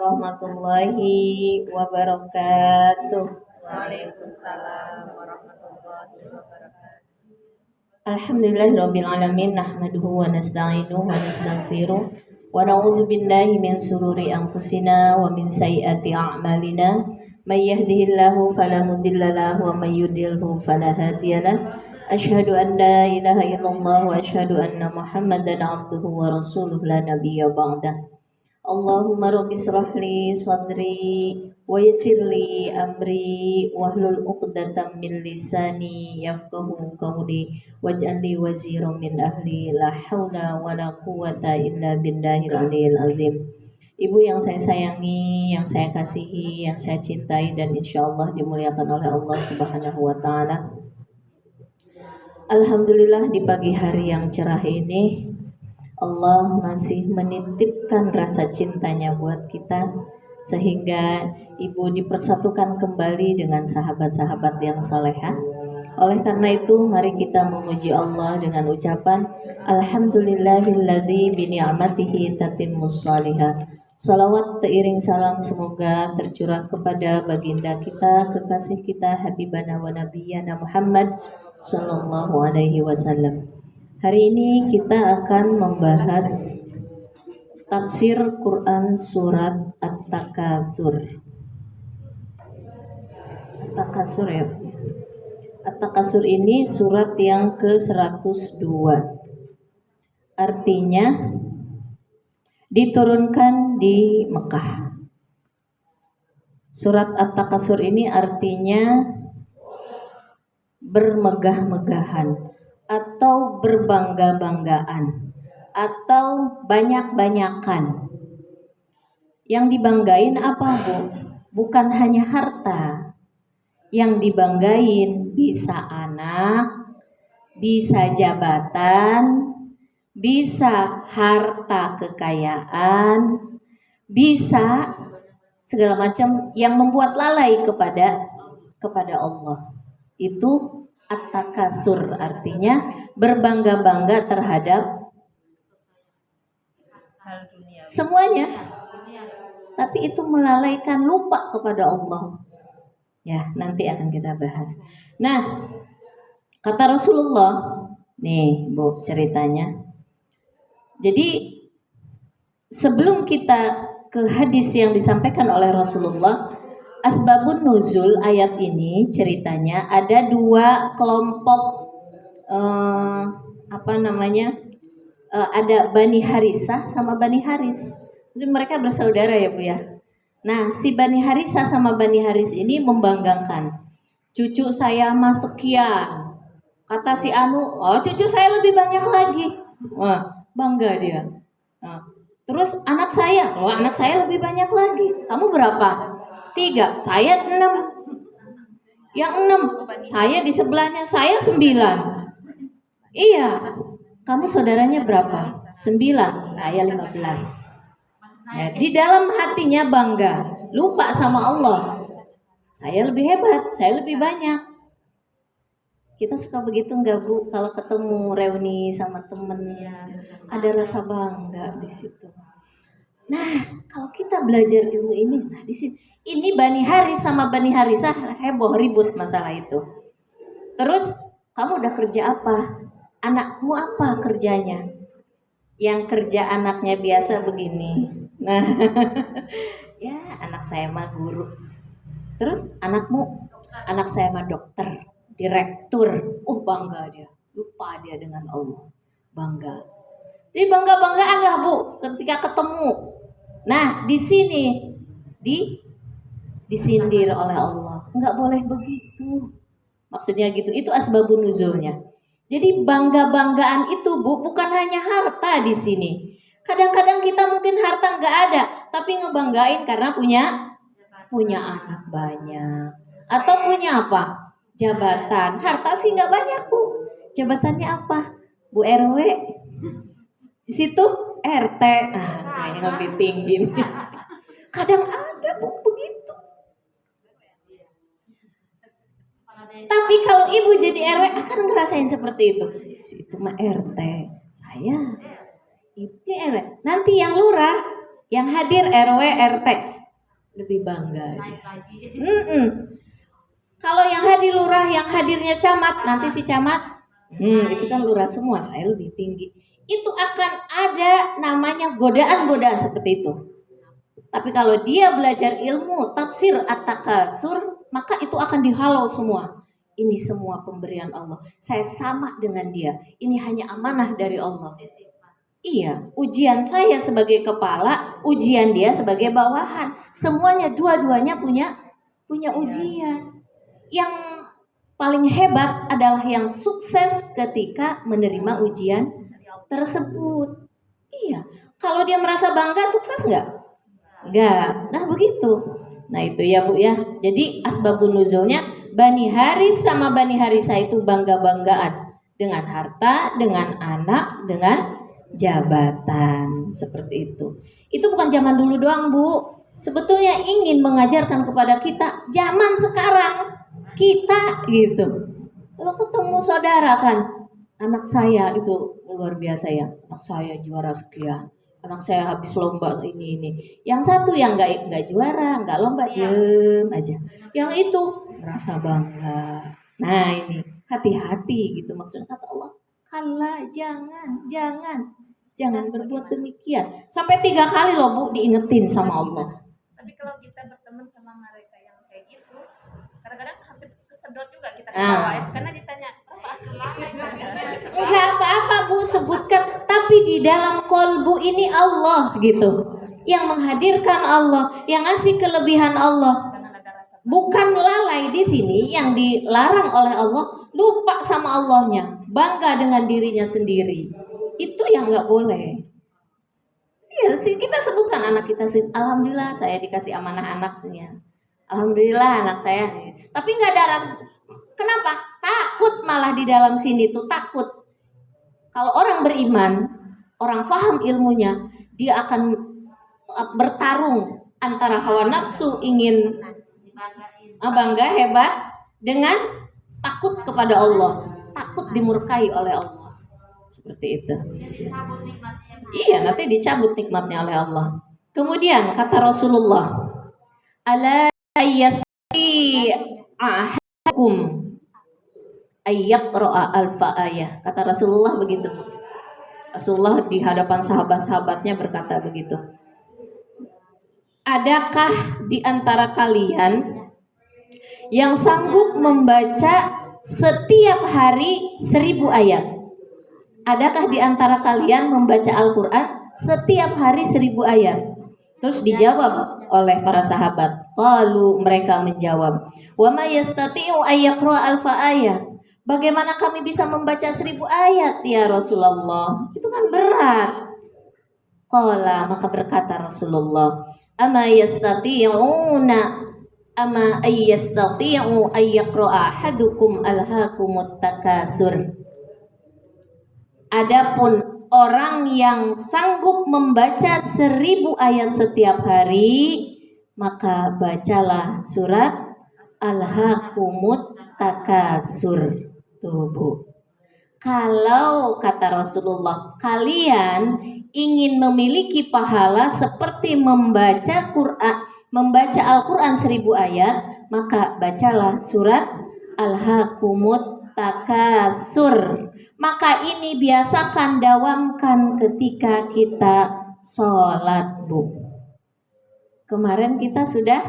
warahmatullahi wabarakatuh. Waalaikumsalam warahmatullahi wabarakatuh. Alhamdulillahirabbil alamin nahmaduhu wa nasta'inuhu wa nastaghfiruh wa na'udzu billahi min sururi anfusina wa min sayyiati a'malina may yahdihillahu fala mudilla lahu wa may yudlilhu fala hadiyalah. Asyhadu an la ilaha illallah wa asyhadu anna Muhammadan abduhu wa rasuluh la nabiyya ba'dah. Allahumma rabbi shrah li sadri wa yassir li amri wahlul 'uqdatam min lisani yafqahu qawli waj'al li waziran min ahli la haula wala quwwata illa billahil aliyil azim. Ibu yang saya sayangi, yang saya kasihi, yang saya cintai dan insyaallah dimuliakan oleh Allah Subhanahu wa taala. Alhamdulillah di pagi hari yang cerah ini Allah masih menitipkan rasa cintanya buat kita sehingga ibu dipersatukan kembali dengan sahabat-sahabat yang salehah. Oleh karena itu mari kita memuji Allah dengan ucapan Alhamdulillahilladzi bini'matihi tatimmus shalihah. Salawat teiring salam semoga tercurah kepada baginda kita, kekasih kita, habibana wa nabiyyana Muhammad sallallahu alaihi wasallam. Hari ini kita akan membahas tafsir Quran surat At-Takasur. At-Takasur ya. At-Takasur ini surat yang ke-102. Artinya diturunkan di Mekah. Surat At-Takasur ini artinya bermegah-megahan atau berbangga-banggaan atau banyak-banyakan. Yang dibanggain apa, Bu? Bukan hanya harta. Yang dibanggain bisa anak, bisa jabatan, bisa harta kekayaan, bisa segala macam yang membuat lalai kepada Allah. Itu At-Takasur artinya berbangga-bangga terhadap semuanya, tapi itu melalaikan, lupa kepada Allah. Ya, nanti akan kita bahas. Nah, kata Rasulullah, nih Bu ceritanya. Jadi sebelum kita ke hadis yang disampaikan oleh Rasulullah, asbabun nuzul ayat ini ceritanya ada dua kelompok ada Bani Harisah sama Bani Haris. Mungkin mereka bersaudara ya Bu ya. Nah si Bani Harisah sama Bani Haris ini membanggakan. Cucu saya mah sekian. Kata si Anu, oh cucu saya lebih banyak lagi. Wah bangga dia. Nah, terus anak saya lebih banyak lagi. Kamu berapa? 3, saya 6. Yang 6, saya di sebelahnya, saya 9. Iya, kamu saudaranya berapa? 9, saya 15. Ya, di dalam hatinya bangga, lupa sama Allah. Saya lebih hebat, saya lebih banyak. Kita suka begitu enggak Bu? Kalau ketemu reuni sama temennya, ada rasa bangga di situ. Nah, kalau kita belajar ilmu ini, nah di sini ini Bani Haris sama Bani Harisah heboh ribut masalah itu. Terus kamu udah kerja apa? Anakmu apa kerjanya? Yang kerja anaknya biasa begini. Nah, ya anak saya mah guru. Terus anakmu? Anak saya mah dokter, direktur. Bangga dia. Lupa dia dengan Allah. Bangga. Jadi bangga-banggaan lah Bu ketika ketemu. Nah di sini disindir oleh Allah. Enggak boleh begitu. Maksudnya gitu. Itu asbabun nuzulnya. Jadi bangga-banggaan itu Bu bukan hanya harta di sini. Kadang-kadang kita mungkin harta enggak ada, tapi ngebanggain karena punya anak banyak. Atau punya apa? Jabatan. Harta sih enggak banyak Bu. Jabatannya apa? Bu RW. Di situ RT. Kayaknya lebih tinggi nih. Kadang ada Bu begitu. Tapi kalau ibu jadi RW akan ngerasain seperti itu. Itu mah RT. Saya ibu RW. Nanti yang lurah, yang hadir RW RT. lebih bangga. naik lagi. Mm-mm. Kalau yang hadir lurah, yang hadirnya camat, nanti si camat, itu kan lurah semua, saya lebih tinggi. Itu akan ada namanya godaan-godaan seperti itu. Tapi kalau dia belajar ilmu tafsir at-takasur, maka itu akan dihalau semua. Ini semua pemberian Allah. Saya sama dengan dia. Ini hanya amanah dari Allah. Iya, ujian saya sebagai kepala, ujian dia sebagai bawahan. Semuanya dua-duanya punya ujian. Yang paling hebat adalah yang sukses ketika menerima ujian tersebut. Iya, kalau dia merasa bangga, sukses nggak? Nggak. Nah begitu. Nah itu ya Bu ya. Jadi asbabun nuzulnya Bani Haris sama Bani Harisa itu bangga-banggaan dengan harta, dengan anak, dengan jabatan seperti itu. Itu bukan zaman dulu doang Bu. Sebetulnya ingin mengajarkan kepada kita zaman sekarang kita gitu. Kalau ketemu saudara kan, anak saya itu luar biasa ya, anak saya juara sekian, anak saya habis lomba ini. Yang satu yang nggak juara, nggak lomba, diem aja. Yang itu merasa bangga. Nah ini hati-hati gitu maksudnya kata Allah. Kala jangan berbuat demikian. Sampai 3 kali loh Bu diingetin sama Allah. Tapi kalau kita berteman sama mereka yang kayak gitu, kadang-kadang hampir kesedot juga kita Ah. ketawa ya, karena ditanya apa Enggak apa-apa Bu sebutkan, tapi di dalam kolbu ini Allah gitu. Yang menghadirkan Allah, yang ngasih kelebihan Allah. karena ada rasa Bukan lalai di sini yang dilarang oleh Allah, lupa sama Allahnya, bangga dengan dirinya sendiri. Itu yang nggak boleh. Iya sih kita sebutkan anak kita sih, alhamdulillah saya dikasih amanah anak sih ya. Alhamdulillah anak saya. Tapi nggak ada rasa. Kenapa? Takut malah di dalam sini tuh takut. Kalau orang beriman, orang faham ilmunya, dia akan bertarung antara hawa nafsu ingin bangga hebat dengan takut kepada Allah, takut dimurkai oleh Allah. Seperti itu. Iya, nanti dicabut nikmatnya oleh Allah. Kemudian kata Rasulullah, ala yasti ahadukum ayyaqra'a alfa ayah. Kata Rasulullah begitu. Rasulullah di hadapan sahabat-sahabatnya berkata begitu. Adakah di antara kalian yang sanggup membaca setiap hari 1000 ayat? Adakah di antara kalian membaca Al-Quran setiap hari 1000 ayat? Terus dijawab oleh para sahabat. Qalu, mereka menjawab, wa ma yastati'u ayyaqra alfa ayat. Bagaimana kami bisa membaca 1000 ayat ya Rasulullah? Itu kan berat. Qala, maka berkata Rasulullah, ama yastati'una ama ayyastati'u ayyaqra ahadukum alhaakumut takasur. Adapun orang yang sanggup membaca 1000 ayat setiap hari, maka bacalah surat Alhaakumut Takasur. Tuh Bu. Kalau kata Rasulullah, kalian ingin memiliki pahala seperti membaca Al-Quran 1000 ayat, maka bacalah surat Alhaakumut Takasur. Maka ini biasakan, dawamkan ketika kita sholat Bu. Kemarin kita sudah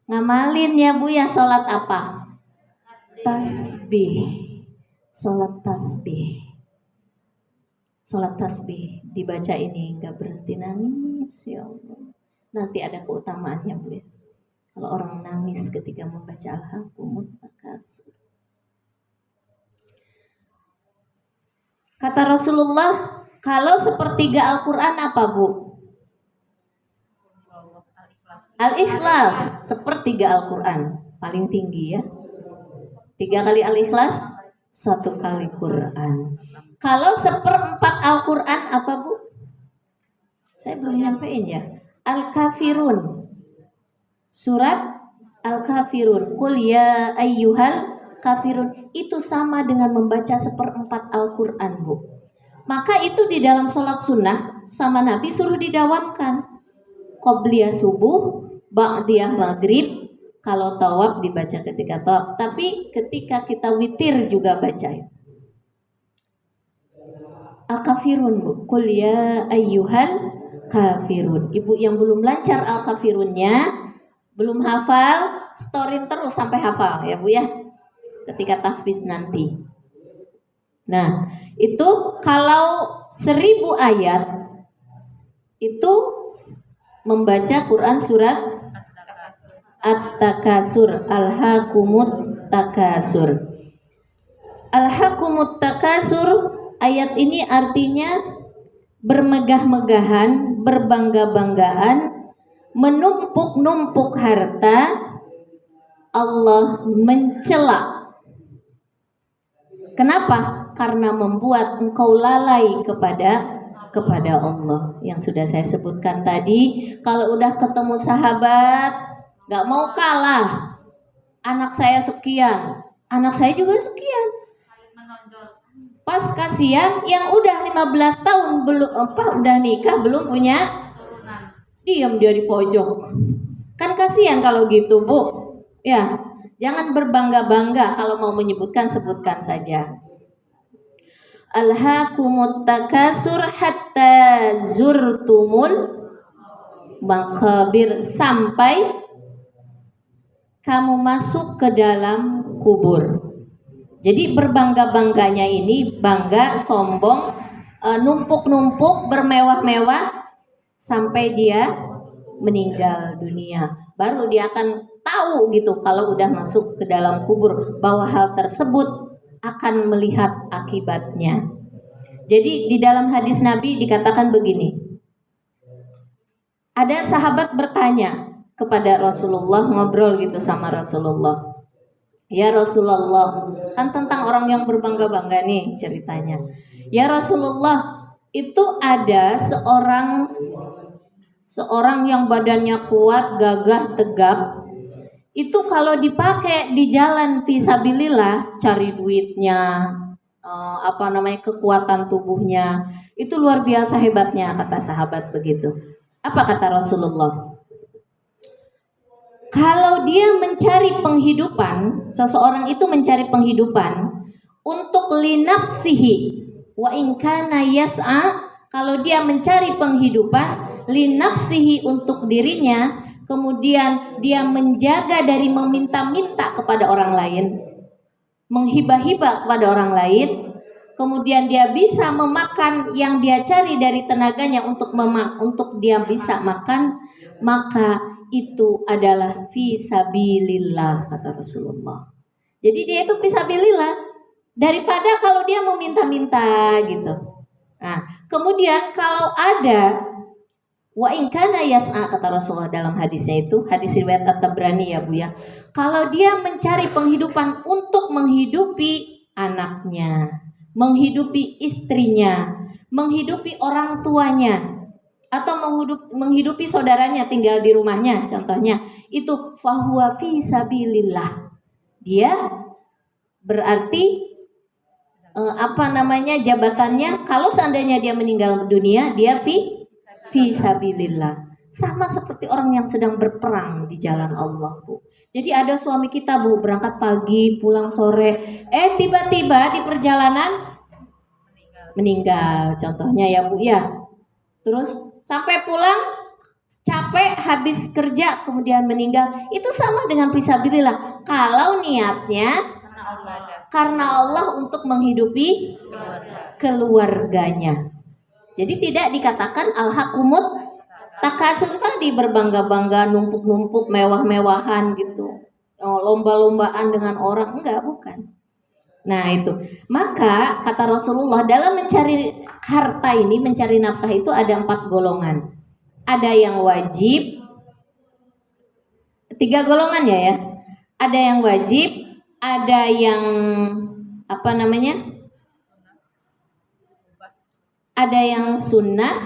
ngamalin ya Bu ya, sholat apa? Tasbih. Sholat tasbih. Sholat tasbih dibaca ini nggak berhenti nangis ya Allah. Nanti ada keutamaannya Bu ya. Kalau orang nangis ketika membaca Alhaakumut Takasur. Kata Rasulullah, kalau sepertiga Al-Quran apa Bu? Al-Ikhlas, sepertiga Al-Quran, paling tinggi ya. 3 kali Al-Ikhlas, 1 kali Quran. Kalau 1/4 Al-Quran apa Bu? Saya belum nyampein ya. Al-Kafirun, surat Al-Kafirun. Qul ya ayyuhal kafirun, itu sama dengan membaca 1/4 Al-Quran Bu. Maka itu di dalam sholat sunnah sama Nabi suruh didawamkan. Qobliyah subuh, ba'diyah maghrib, kalau tawaf dibaca ketika tawaf, tapi ketika kita witir juga baca itu. Al-kafirun, Bu. Qul ya ayyuhal kafirun. Ibu yang belum lancar al-kafirunnya, belum hafal, storin terus sampai hafal ya Bu ya. Ketika tahfiz nanti. Nah, itu kalau 1000 ayat itu membaca Quran surat At-Takasur, Alhaakumut Takasur. Alhaakumut Takasur, ayat ini artinya bermegah-megahan, berbangga-banggaan, menumpuk-numpuk harta. Allah mencela. Kenapa? Karena membuat engkau lalai kepada Allah. Yang sudah saya sebutkan tadi, kalau udah ketemu sahabat, gak mau kalah. Anak saya sekian, anak saya juga sekian. Pas kasihan yang udah 15 tahun belum udah nikah belum punya, diam dia di pojok. Kan kasihan kalau gitu, Bu. Ya, jangan berbangga-bangga, kalau mau menyebutkan sebutkan saja. Alhaakumut takasur hatta zurtumul maqabir, sampai kamu masuk ke dalam kubur. Jadi berbangga-bangganya ini, bangga, sombong, numpuk-numpuk, bermewah-mewah sampai dia meninggal dunia. Baru dia akan tahu gitu kalau udah masuk ke dalam kubur bahwa hal tersebut akan melihat akibatnya. Jadi di dalam hadis Nabi dikatakan begini. Ada sahabat bertanya kepada Rasulullah, ngobrol gitu sama Rasulullah. Ya Rasulullah, kan tentang orang yang berbangga-bangga nih ceritanya. Ya Rasulullah, itu ada seorang yang badannya kuat, gagah, tegap. Itu kalau dipakai di jalan fisabilillah, cari duitnya, kekuatan tubuhnya, itu luar biasa hebatnya, kata sahabat begitu. Apa kata Rasulullah? Kalau dia mencari penghidupan, seseorang itu mencari penghidupan untuk linafsihi wa in kana yas'a, kalau dia mencari penghidupan linafsihi untuk dirinya, kemudian dia menjaga dari meminta-minta kepada orang lain, menghibah-hibah kepada orang lain, kemudian dia bisa memakan yang dia cari dari tenaganya untuk dia bisa makan, maka itu adalah fisabilillah, kata Rasulullah. Jadi dia itu fisabilillah, daripada kalau dia meminta-minta gitu. Nah, kemudian kalau ada wa in kana yas'a, kata Rasulullah dalam hadisnya itu, hadis riwayat At-Tabrani ya Bu ya. Kalau dia mencari penghidupan untuk menghidupi anaknya, menghidupi istrinya, menghidupi orang tuanya, atau menghidupi saudaranya tinggal di rumahnya contohnya, itu fahuwa fi sabilillah. Dia berarti jabatannya, kalau seandainya dia meninggal dunia, dia fi sabilillah. Sama seperti orang yang sedang berperang di jalan Allah, Bu. Jadi ada suami kita, Bu, berangkat pagi, pulang sore, tiba-tiba di perjalanan meninggal contohnya ya Bu ya. Terus sampai pulang capek, habis kerja kemudian meninggal, itu sama dengan fisabilillah. Kalau niatnya karena Allah untuk menghidupi keluarganya. Jadi tidak dikatakan alhaakumut takasur tadi, berbangga-bangga, numpuk-numpuk, mewah-mewahan gitu, lomba-lombaan dengan orang, enggak, bukan. Nah itu, maka kata Rasulullah, dalam mencari harta ini, mencari nafkah itu ada 4 golongan. Ada yang wajib, 3 golongan ya. Ada yang wajib, ada yang ada yang sunnah,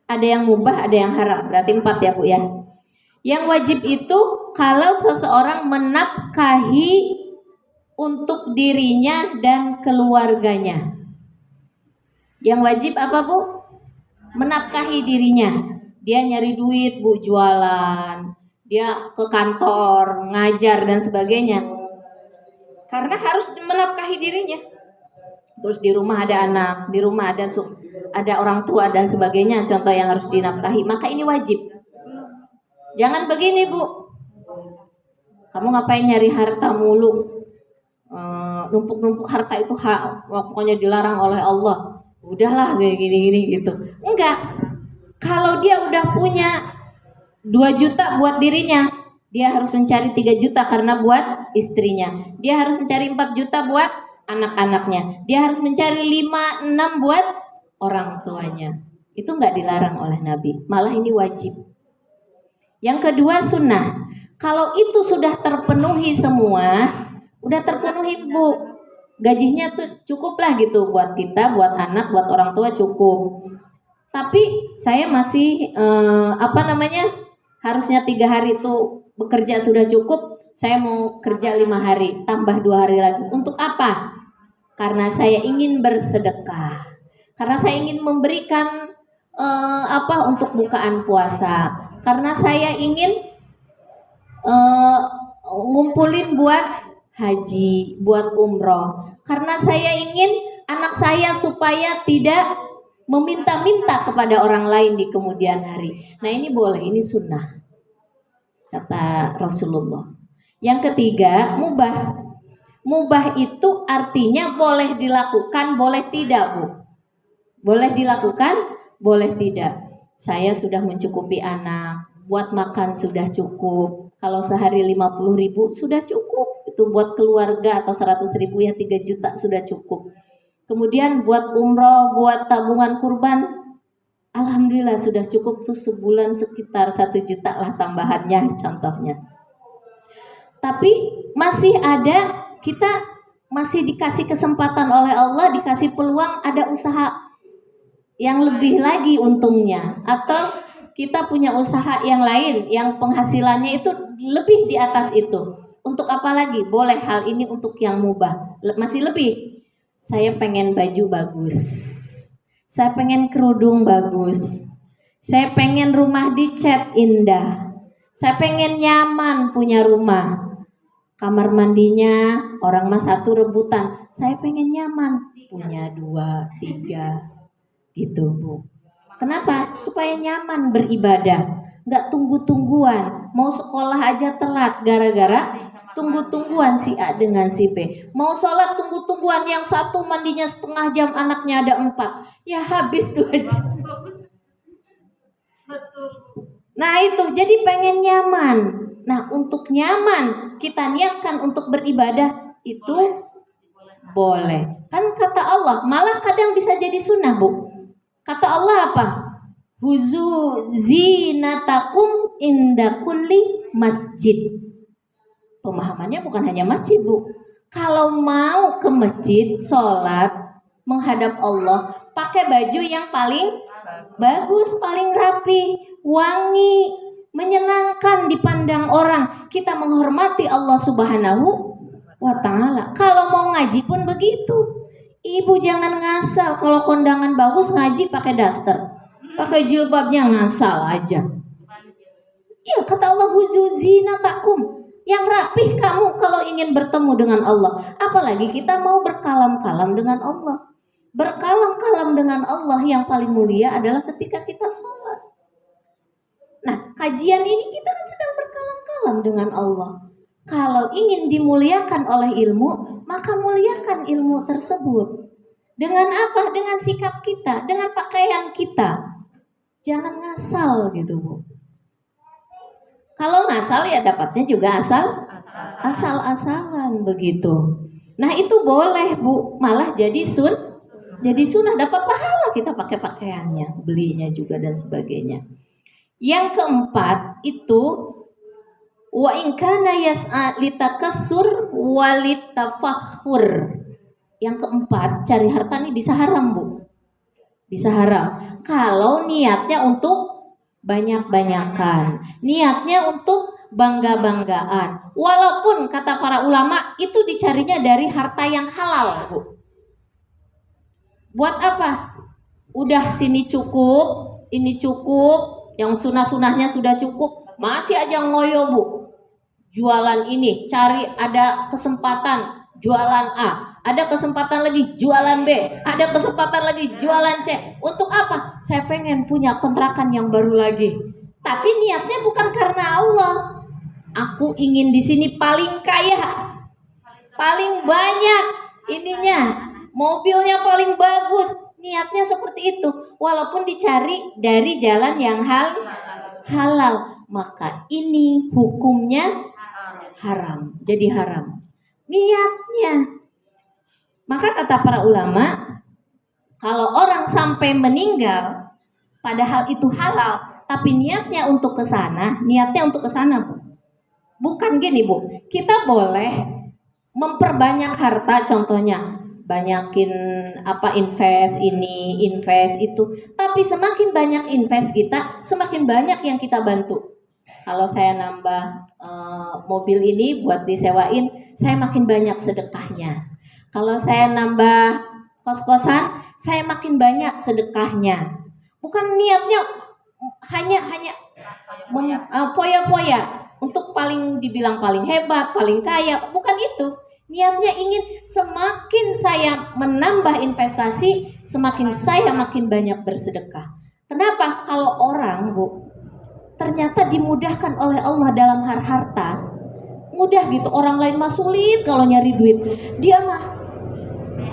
ada yang mubah, ada yang haram. Berarti 4 ya Bu ya. Yang wajib itu kalau seseorang menafkahi untuk dirinya dan keluarganya. Yang wajib apa Bu? Menafkahi dirinya. Dia nyari duit Bu, jualan. dia ke kantor, ngajar dan sebagainya. Karena harus menafkahi dirinya. Terus di rumah ada anak, di rumah ada orang tua dan sebagainya, contoh yang harus dinafkahi, maka ini wajib. Jangan begini, Bu. Kamu ngapain nyari harta mulu? Numpuk-numpuk harta itu pokoknya dilarang oleh Allah. Udahlah gini-gini gitu. Enggak. Kalau dia udah punya 2 juta buat dirinya, dia harus mencari 3 juta karena buat istrinya. Dia harus mencari 4 juta buat anak-anaknya. Dia harus mencari 5, 6 buat orang tuanya. Itu enggak dilarang oleh Nabi. Malah ini wajib. Yang kedua sunnah. Kalau itu sudah terpenuhi semua, udah terpenuhi, Bu. Gajinya tuh cukup lah gitu buat kita, buat anak, buat orang tua cukup. Tapi saya masih harusnya 3 hari itu bekerja sudah cukup. Saya mau kerja 5 hari, tambah 2 hari lagi. Untuk apa? Karena saya ingin bersedekah. Karena saya ingin memberikan untuk bukaan puasa. Karena saya ingin ngumpulin buat haji, buat umroh. Karena saya ingin anak saya supaya tidak meminta-minta kepada orang lain di kemudian hari. Nah ini boleh, ini sunnah, kata Rasulullah. Yang ketiga, mubah. Mubah itu artinya boleh dilakukan, boleh tidak, Bu. Boleh dilakukan, boleh tidak. Saya sudah mencukupi anak, buat makan sudah cukup. Kalau sehari 50.000 sudah cukup. Itu buat keluarga atau 100.000 ya 3 juta sudah cukup. Kemudian buat umroh, buat tabungan kurban, alhamdulillah sudah cukup tuh sebulan sekitar 1 juta lah tambahannya contohnya. Tapi masih ada, kita masih dikasih kesempatan oleh Allah, dikasih peluang, ada usaha yang lebih lagi untungnya, atau kita punya usaha yang lain yang penghasilannya itu lebih di atas itu. Untuk apa lagi? Boleh hal ini untuk yang mubah. Masih lebih. Saya pengen baju bagus. Saya pengen kerudung bagus. Saya pengen rumah dicat indah. Saya pengen nyaman punya rumah. Kamar mandinya orang mas 1 rebutan. Saya pengen nyaman punya 2, 3 gitu, Bu. Kenapa? Supaya nyaman beribadah, nggak tunggu-tungguan. Mau sekolah aja telat gara-gara tunggu-tungguan si A dengan si B. Mau sholat tunggu-tungguan, yang satu mandinya setengah jam, anaknya ada 4, ya habis 2 jam. Nah itu, jadi pengen nyaman. Nah untuk nyaman kita niatkan untuk beribadah itu boleh. Kan kata Allah, malah kadang bisa jadi sunnah, Bu. Kata Allah apa? Huzu zinatakum inda kulli masjid. Pemahamannya bukan hanya masjid, Bu. Kalau mau ke masjid, sholat, menghadap Allah, pakai baju yang paling bagus, paling rapi, wangi, menyenangkan dipandang orang. Kita menghormati Allah Subhanahu wa ta'ala. Kalau mau ngaji pun begitu. Ibu jangan ngasal, kalau kondangan bagus ngaji pakai daster, pakai jilbabnya ngasal aja. Iya kata Allah, huzu zinatakum, yang rapih kamu kalau ingin bertemu dengan Allah. Apalagi kita mau berkalam-kalam dengan Allah. Berkalam-kalam dengan Allah yang paling mulia adalah ketika kita sholat. Nah kajian ini kita kan sedang berkalam-kalam dengan Allah. Kalau ingin dimuliakan oleh ilmu, maka muliakan ilmu tersebut. Dengan apa? Dengan sikap kita, dengan pakaian kita. Jangan ngasal gitu, Bu. Kalau ngasal ya dapatnya juga asal-asalan begitu. Nah itu boleh, Bu. Malah jadi sunnah, dapat pahala kita pakai pakaiannya, belinya juga dan sebagainya. Yang keempat itu wa in kana yas'a litakassur walitafahur. Yang keempat, cari harta ini bisa haram, Bu. Bisa haram. Kalau niatnya untuk banyak-banyakan, niatnya untuk bangga-banggaan. Walaupun kata para ulama itu dicarinya dari harta yang halal, Bu. Buat apa? Udah sini cukup, ini cukup, yang sunah-sunahnya sudah cukup, masih aja ngoyo Bu. Jualan ini, cari ada kesempatan jualan A, ada kesempatan lagi jualan B, ada kesempatan lagi jualan C. Untuk apa? Saya pengen punya kontrakan yang baru lagi. Tapi niatnya bukan karena Allah. Aku ingin di sini paling kaya, paling banyak ininya, mobilnya paling bagus. Niatnya seperti itu. Walaupun dicari dari jalan yang halal, maka ini hukumnya haram. Jadi haram niatnya. Maka kata para ulama, kalau orang sampai meninggal padahal itu halal, tapi niatnya untuk ke sana, Bu. Bukan gini, Bu. Kita boleh memperbanyak harta, contohnya banyakin invest ini, invest itu. Tapi semakin banyak invest kita, semakin banyak yang kita bantu. Kalau saya nambah mobil ini buat disewain, saya makin banyak sedekahnya. Kalau saya nambah kos-kosan, saya makin banyak sedekahnya. Bukan niatnya hanya poya-poya untuk dibilang paling hebat, paling kaya, bukan itu. Niatnya ingin semakin saya menambah investasi, semakin saya makin banyak bersedekah. Kenapa? Kalau orang, Bu, ternyata dimudahkan oleh Allah dalam harta, mudah gitu. Orang lain mah sulit kalau nyari duit, dia mah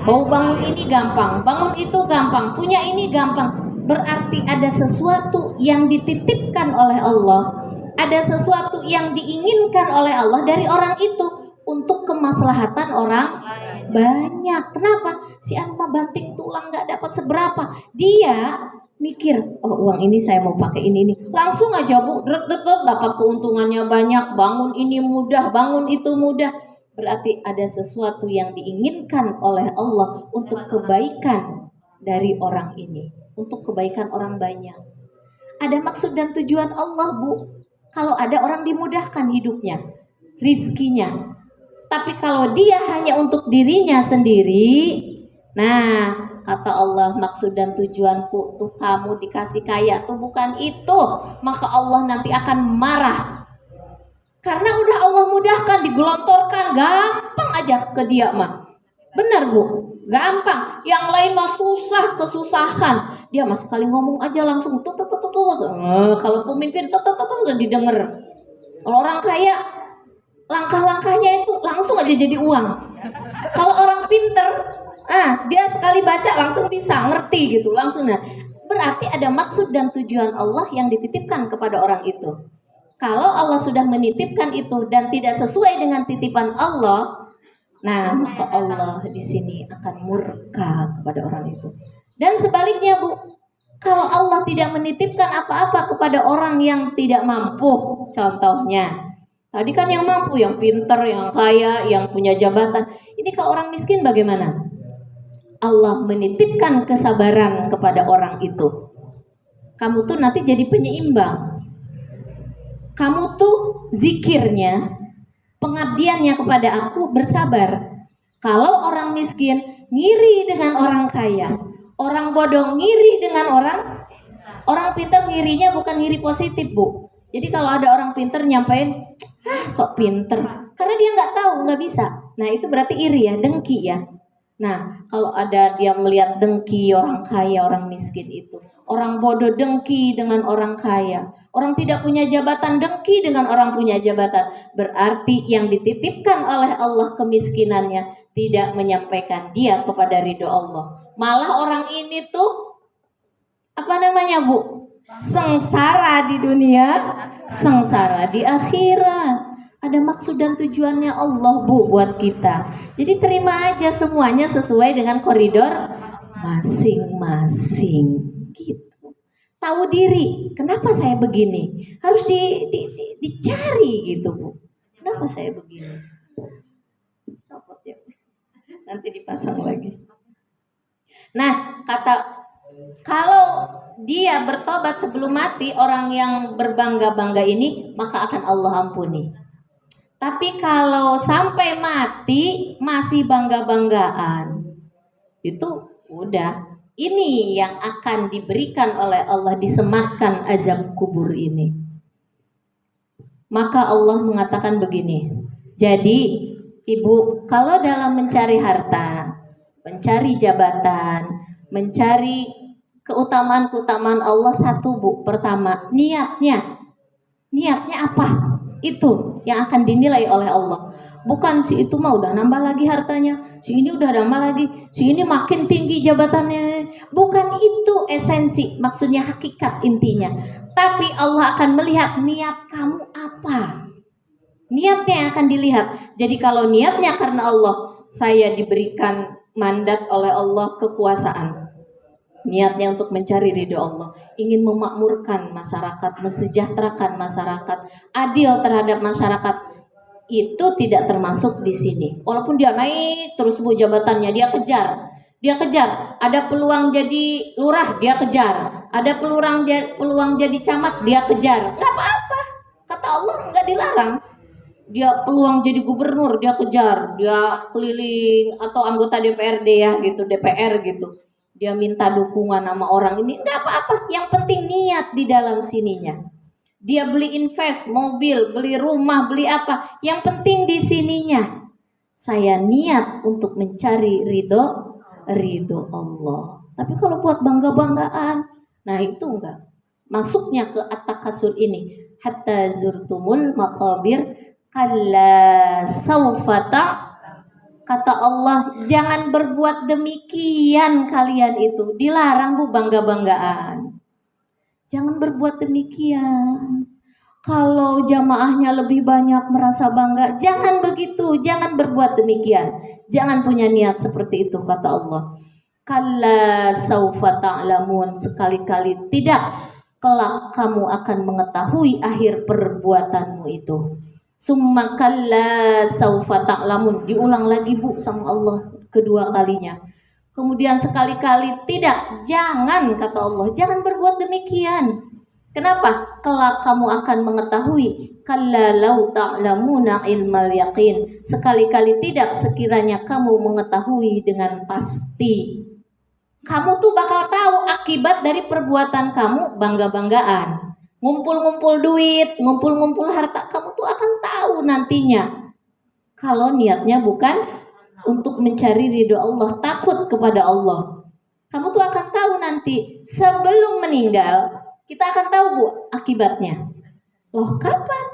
mau bangun ini gampang, bangun itu gampang, punya ini gampang. Berarti ada sesuatu yang dititipkan oleh Allah, ada sesuatu yang diinginkan oleh Allah dari orang itu untuk kemaslahatan orang banyak. Kenapa? Si Anma banting tulang gak dapat seberapa, dia mikir, oh uang ini saya mau pakai ini, langsung aja Bu, dapat keuntungannya banyak, bangun ini mudah, bangun itu mudah. Berarti ada sesuatu yang diinginkan oleh Allah untuk kebaikan dari orang ini, untuk kebaikan orang banyak. Ada maksud dan tujuan Allah, Bu. Kalau ada orang dimudahkan hidupnya, rizkinya. Tapi kalau dia hanya untuk dirinya sendiri, nah kata Allah, maksud dan tujuanku tuh kamu dikasih kaya tuh bukan itu, maka Allah nanti akan marah. Karena udah Allah mudahkan, digelontorkan gampang aja ke dia mah. Benar Bu, gampang. Yang lain mah susah, kesusahan. Dia mah sekali ngomong aja langsung tuh. Kalau pemimpin tuh didengar. Kalau orang kaya, langkah-langkahnya itu langsung aja jadi uang. Kalau orang pinter, dia sekali baca langsung bisa ngerti gitu, langsung. Nah, berarti ada maksud dan tujuan Allah yang dititipkan kepada orang itu. Kalau Allah sudah menitipkan itu dan tidak sesuai dengan titipan Allah, nah maka Allah di sini akan murka kepada orang itu. Dan sebaliknya, Bu, kalau Allah tidak menitipkan apa-apa kepada orang yang tidak mampu, contohnya tadi kan yang mampu, yang pintar, yang kaya, yang punya jabatan. Ini kalau orang miskin bagaimana? Allah menitipkan kesabaran kepada orang itu. Kamu tuh nanti jadi penyeimbang. Kamu tuh zikirnya, pengabdiannya kepada aku bersabar. Kalau orang miskin ngiri dengan orang kaya, orang bodoh ngiri dengan orang pintar, ngirinya bukan ngiri positif, Bu. Jadi kalau ada orang pintar nyampein, sok pinter, karena dia nggak tahu, nggak bisa. Nah itu berarti iri ya, dengki ya. Nah kalau ada dia melihat dengki orang kaya, orang miskin itu, orang bodoh dengki dengan orang kaya, orang tidak punya jabatan dengki dengan orang punya jabatan, berarti yang dititipkan oleh Allah kemiskinannya tidak menyampaikan dia kepada ridho Allah. Malah orang ini tuh Bu? Sengsara di dunia, sengsara di akhirat. Ada maksud dan tujuannya Allah, Bu, buat kita. Jadi terima aja semuanya sesuai dengan koridor masing-masing gitu. Tahu diri, kenapa saya begini? Harus dicari gitu, Bu. Kenapa saya begini? Copot ya. Nanti dipasang lagi. Nah, kalau dia bertobat sebelum mati, orang yang berbangga-bangga ini, maka akan Allah ampuni. Tapi kalau sampai mati masih bangga-banggaan, itu udah. Ini yang akan diberikan oleh Allah, disematkan azab kubur ini. Maka Allah mengatakan begini. Jadi, Ibu, kalau dalam mencari harta, mencari jabatan, mencari keutamaan-keutamaan Allah, satu Bu, pertama, niatnya. Niatnya apa? Itu yang akan dinilai oleh Allah. Bukan si itu mah udah nambah lagi hartanya, si ini udah nambah lagi, si ini makin tinggi jabatannya. Bukan itu esensi, maksudnya hakikat intinya. Tapi Allah akan melihat niat kamu apa. Niatnya yang akan dilihat. Jadi kalau niatnya karena Allah, saya diberikan mandat oleh Allah kekuasaan. Niatnya untuk mencari ridho Allah, ingin memakmurkan masyarakat, mensejahterakan masyarakat, adil terhadap masyarakat, itu tidak termasuk di sini. Walaupun dia naik terus Bu jabatannya, dia kejar. Ada peluang jadi lurah, dia kejar. Ada peluang jadi camat, dia kejar. Nggak apa-apa. Kata Allah nggak dilarang. Dia peluang jadi gubernur, dia kejar. Dia keliling atau anggota DPRD ya gitu, DPR gitu. Dia minta dukungan sama orang ini, nggak apa-apa. Yang penting niat di dalam sininya. Dia beli invest, mobil, beli rumah, beli apa. Yang penting di sininya. Saya niat untuk mencari ridho Allah. Tapi kalau buat bangga-banggaan, nah itu enggak. Masuknya ke at-takasur ini. Hatta zurtumul maqabir kalla sawfata. Kata Allah, jangan berbuat demikian kalian itu. Dilarang Bu bangga-banggaan. Jangan berbuat demikian. Kalau jamaahnya lebih banyak merasa bangga, jangan begitu, jangan berbuat demikian. Jangan punya niat seperti itu kata Allah. Kalla saufa ta'lamun, sekali-kali tidak. Kelak kamu akan mengetahui akhir perbuatanmu itu. Summa kalla saufa ta'lamun, diulang lagi Bu sama Allah kedua kalinya. Kemudian sekali-kali tidak, jangan kata Allah, jangan berbuat demikian. Kenapa? Kelak kamu akan mengetahui. Kalla law ta'lamuna ilmal yaqin, sekali-kali tidak sekiranya kamu mengetahui dengan pasti. Kamu tuh bakal tahu akibat dari perbuatan kamu bangga-banggaan. Ngumpul-ngumpul duit, ngumpul-ngumpul harta, kamu tuh akan tahu nantinya. Kalau niatnya bukan untuk mencari ridho Allah, takut kepada Allah, kamu tuh akan tahu nanti sebelum meninggal. Kita akan tahu Bu akibatnya. Loh kapan?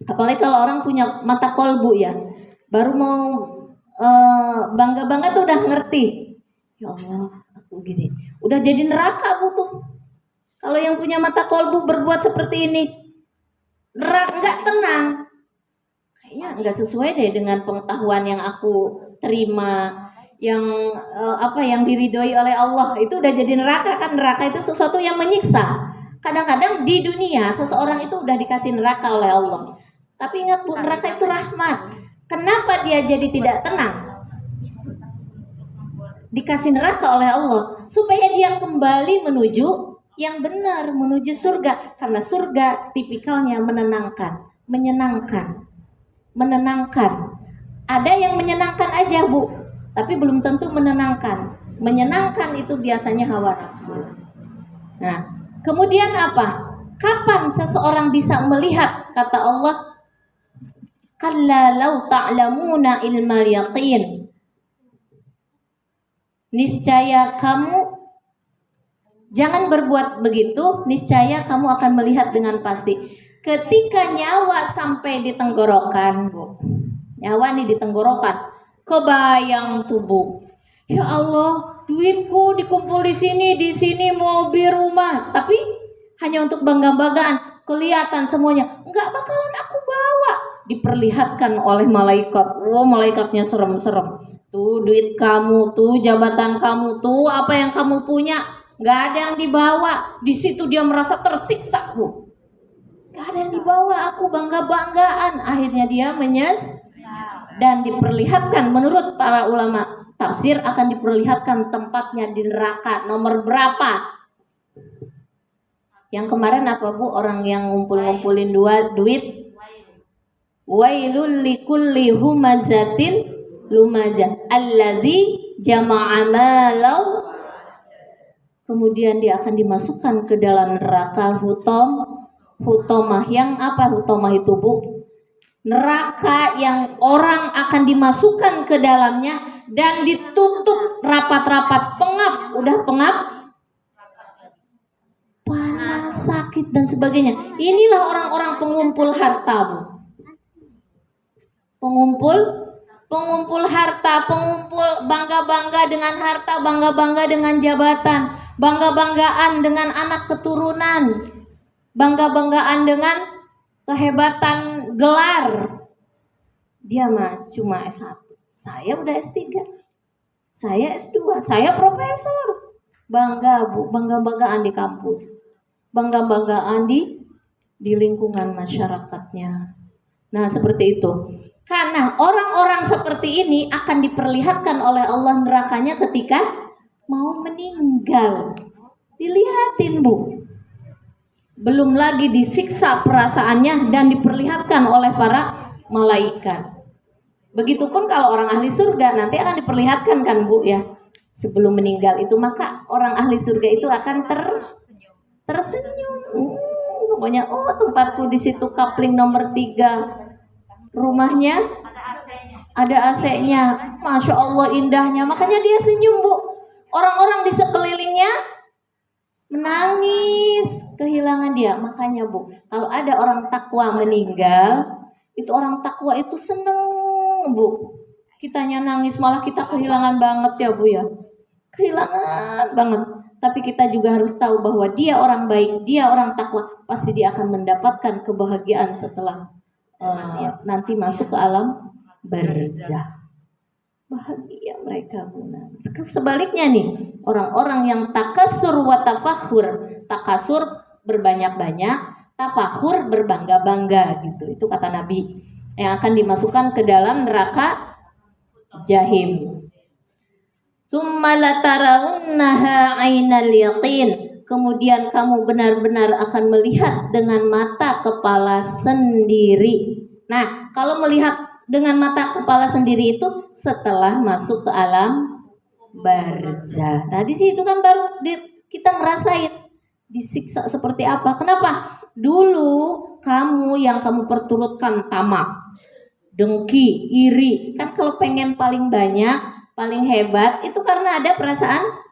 Apalagi kalau orang punya mata kolbu ya, baru mau bangga-bangga tuh udah ngerti. Ya Allah, aku gini, udah jadi neraka Bu tuh. Kalau yang punya mata kolbu berbuat seperti ini, nggak tenang. Kayaknya nggak sesuai deh dengan pengetahuan yang aku terima, yang yang diridhoi oleh Allah. Itu udah jadi neraka kan. Neraka itu sesuatu yang menyiksa. Kadang-kadang di dunia seseorang itu udah dikasih neraka oleh Allah, tapi ingat Bu, neraka itu rahmat. Kenapa dia jadi tidak tenang? Dikasih neraka oleh Allah supaya dia kembali menuju yang benar, menuju surga. Karena surga tipikalnya menenangkan, menyenangkan. Ada yang menyenangkan aja Bu, tapi belum tentu menenangkan. Menyenangkan itu biasanya hawa nafsu. Nah, kemudian apa? Kapan seseorang bisa melihat? Kata Allah, kalla law ta'lamuna ilmal yaqin, niscaya kamu jangan berbuat begitu, niscaya kamu akan melihat dengan pasti. Ketika nyawa sampai di tenggorokan Bu, nyawa nih di tenggorokan, kebayang tubuh. Ya Allah, duitku dikumpul di sini mobil, rumah, tapi hanya untuk bangga-banggaan, kelihatan semuanya. Enggak bakalan aku bawa. Diperlihatkan oleh malaikat. Oh, malaikatnya serem-serem. Tuh duit kamu, tuh jabatan kamu, tuh apa yang kamu punya, enggak ada yang dibawa. Di situ dia merasa tersiksa Bu. Enggak ada yang dibawa, aku bangga-banggaan. Akhirnya dia dan diperlihatkan menurut para ulama tafsir akan diperlihatkan tempatnya di neraka nomor berapa. Yang kemarin apa Bu, orang yang ngumpul-ngumpulin duit. Wailul likulli humazatin lumajah alladzi jama'a malau. Kemudian dia akan dimasukkan ke dalam neraka hutam Hutomah. Yang apa hutomah itu, Bu? Neraka yang orang akan dimasukkan ke dalamnya dan ditutup rapat-rapat, pengap, udah pengap, panas, sakit dan sebagainya. Inilah orang-orang pengumpul harta, Bu. Pengumpul harta, pengumpul bangga-bangga dengan harta, bangga-bangga dengan jabatan, bangga-banggaan dengan anak keturunan, bangga-banggaan dengan kehebatan gelar. Dia mah cuma S1, saya udah S3, saya S2, saya profesor. Bangga, Bu, bangga-banggaan di kampus, bangga-banggaan di lingkungan masyarakatnya. Nah, seperti itu. Karena orang-orang seperti ini akan diperlihatkan oleh Allah nerakanya ketika mau meninggal. Dilihatin, Bu. Belum lagi disiksa perasaannya dan diperlihatkan oleh para malaikat. Begitupun kalau orang ahli surga nanti akan diperlihatkan kan, Bu, ya. Sebelum meninggal itu maka orang ahli surga itu akan tersenyum. Pokoknya tempatku di situ kapling nomor 3. Rumahnya ada AC-nya, Masya Allah indahnya, makanya dia senyum, Bu. Orang-orang di sekelilingnya menangis kehilangan dia. Makanya, Bu, kalau ada orang takwa meninggal, itu orang takwa itu seneng, Bu. Kitanya nangis malah kita kehilangan banget ya, Bu, ya. Kehilangan banget. Tapi kita juga harus tahu bahwa dia orang baik, dia orang takwa, pasti dia akan mendapatkan kebahagiaan setelah nanti masuk ke alam barzah. Bahagia mereka, Bu. Sebaliknya nih, orang-orang yang takasur wa tafakhur, takasur berbanyak-banyak, tafakhur berbangga-bangga gitu. Itu kata Nabi, yang akan dimasukkan ke dalam neraka jahim. Summa latarawunnaha 'ainal yaqin. Kemudian kamu benar-benar akan melihat dengan mata kepala sendiri. Nah, kalau melihat dengan mata kepala sendiri itu setelah masuk ke alam barzah. Nah, di situ kan baru kita ngerasain disiksa seperti apa. Kenapa? Dulu kamu yang kamu perturutkan tamak, dengki, iri. Kan kalau pengen paling banyak, paling hebat itu karena ada perasaan